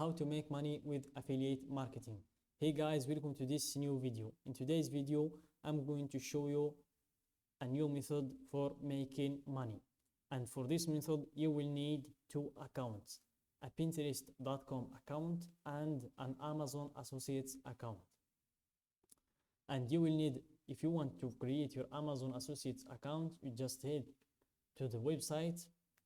how to make money with affiliate marketing. Hey guys, welcome to this new video. In today's video, I'm going to show you a new method for making money. And for this method, you will need two accounts, a Pinterest.com account and an Amazon Associates account. And you will need, if you want to create your Amazon Associates account, you just head to the website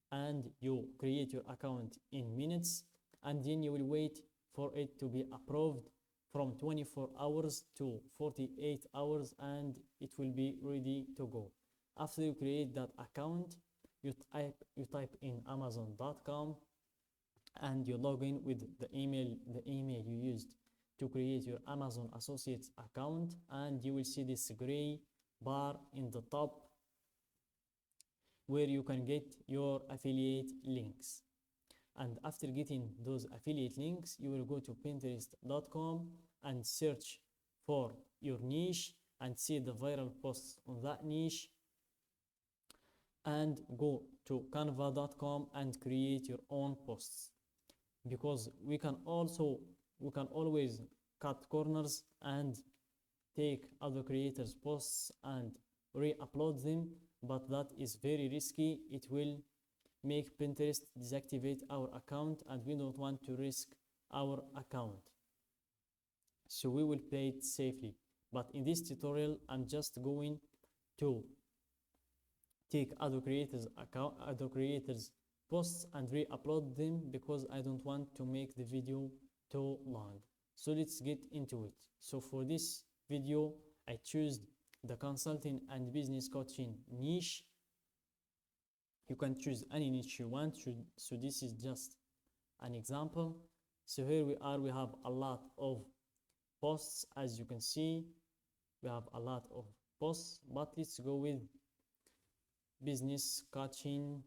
and you create your account in minutes, and then you will wait for it to be approved from 24 hours to 48 hours and it will be ready to go. After you create that account, you type in amazon.com and you log in with the email you used to create your Amazon Associates account, and you will see this gray bar in the top where you can get your affiliate links. And after getting those affiliate links, you will go to pinterest.com and search for your niche and see the viral posts on that niche, and go to canva.com and create your own posts, because we can always cut corners and take other creators' posts and re-upload them, but that is very risky. It will make Pinterest deactivate our account and we don't want to risk our account, so we will play it safely. But in this tutorial, I'm just going to take other creators posts and re-upload them because I don't want to make the video too long. So let's get into it. So for this video, I choose the consulting and business coaching niche. You can choose any niche you want. So this is just an example. So here we have a lot of posts. As you can see, we have a lot of posts, but let's go with business coaching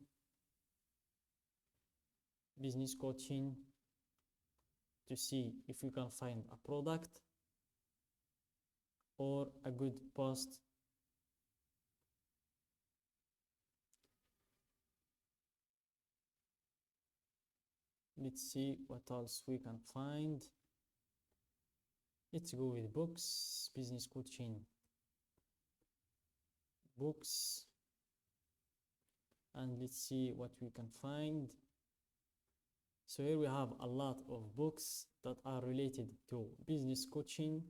to see if we can find a product or a good post. Let's see what else we can find. Let's go with books, business coaching, books, and let's see what we can find. So here we have a lot of books that are related to business coaching.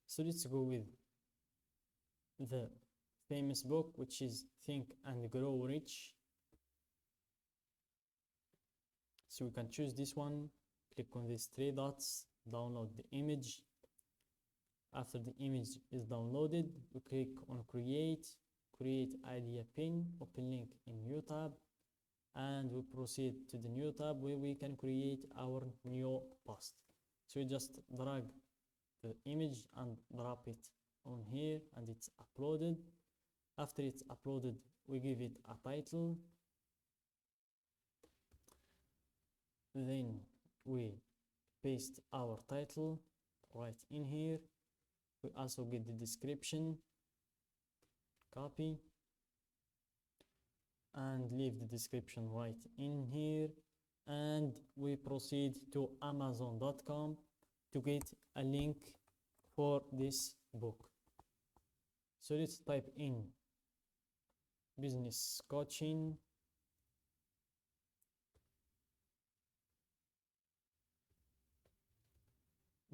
So let's go with the famous book, which is Think and Grow Rich. So we can choose this one, click on these three dots, download the image. After the image is downloaded, we click on create idea pin, open link in new tab, and we proceed to the new tab where we can create our new post. So we just drag the image and drop it on here and it's uploaded. After it's uploaded, we give it a title. Then we paste our title right in here. We also get the description, copy, and leave the description right in here. And we proceed to amazon.com to get a link for this book. So let's type in business coaching,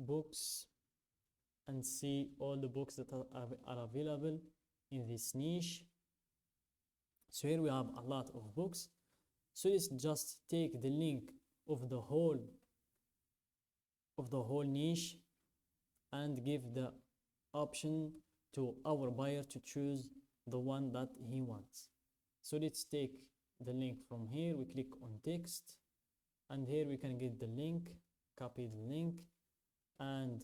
books, and see all the books that are available in this niche. So here we have a lot of books. So let's just take the link of the whole niche and give the option to our buyer to choose the one that he wants. So let's take the link from here. We click on text, and here we can get the link, copy the link, and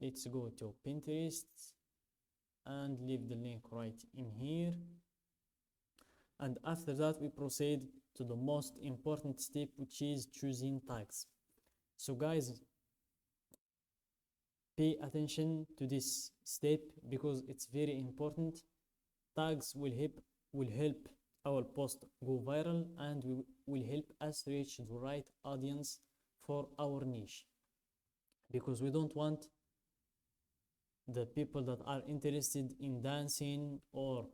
let's go to Pinterest and leave the link right in here. And after that, we proceed to the most important step, which is choosing tags. So guys, pay attention to this step because it's very important. Tags will help our post go viral, and will help us reach the right audience for our niche, because we don't want the people that are interested in dancing or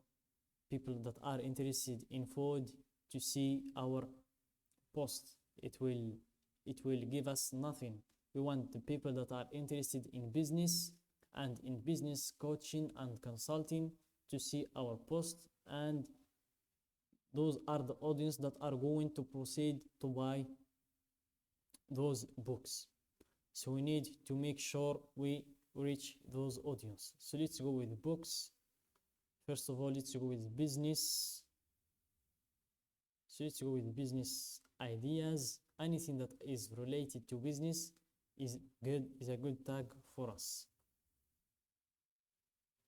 people that are interested in food to see our post. It will give us nothing. We want the people that are interested in business and in business coaching and consulting to see our post, and those are the audience that are going to proceed to buy those books. So we need to make sure we reach those audience. So let's go with books. First of all, let's go with business. So let's go with business ideas. Anything that is related to business is a good tag for us.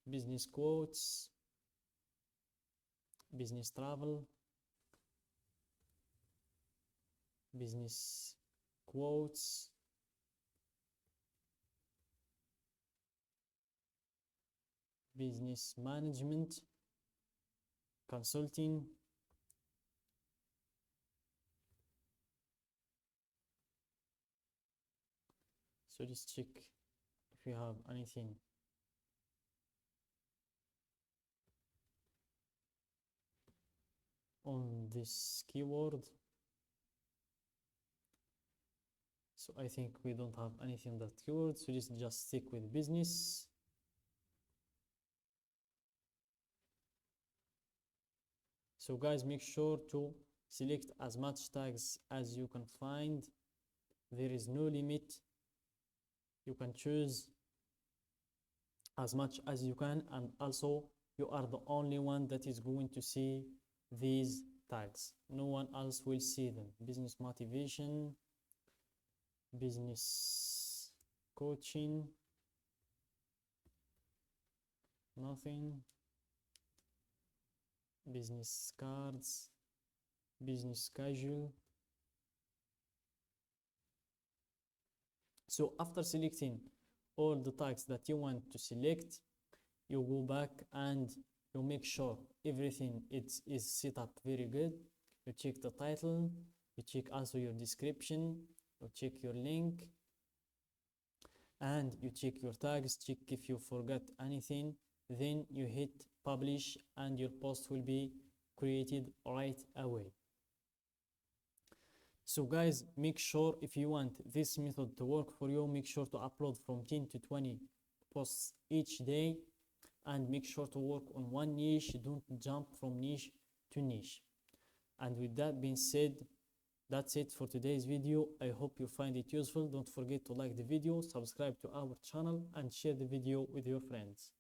Business quotes, business travel, business quotes, business management, consulting, so let's check if we have anything. On this keyword, so I think we don't have anything that keyword, so let's just stick with business. So guys, make sure to select as much tags as you can find. There is no limit. You can choose as much as you can, and also you are the only one that is going to see these tags. No one else will see them. Business motivation, business coaching, nothing. Business cards, business casual. So after selecting all the tags that you want to select, you go back and you make sure everything is set up very good. You check the title, you check also your description, you check your link, and you check your tags, check if you forgot anything. Then you hit publish and your post will be created right away. So guys, make sure if you want this method to work for you, make sure to upload from 10 to 20 posts each day, and make sure to work on one niche. Don't jump from niche to niche. And with that being said, that's it for today's video. I hope you find it useful. Don't forget to like the video, subscribe to our channel, and share the video with your friends.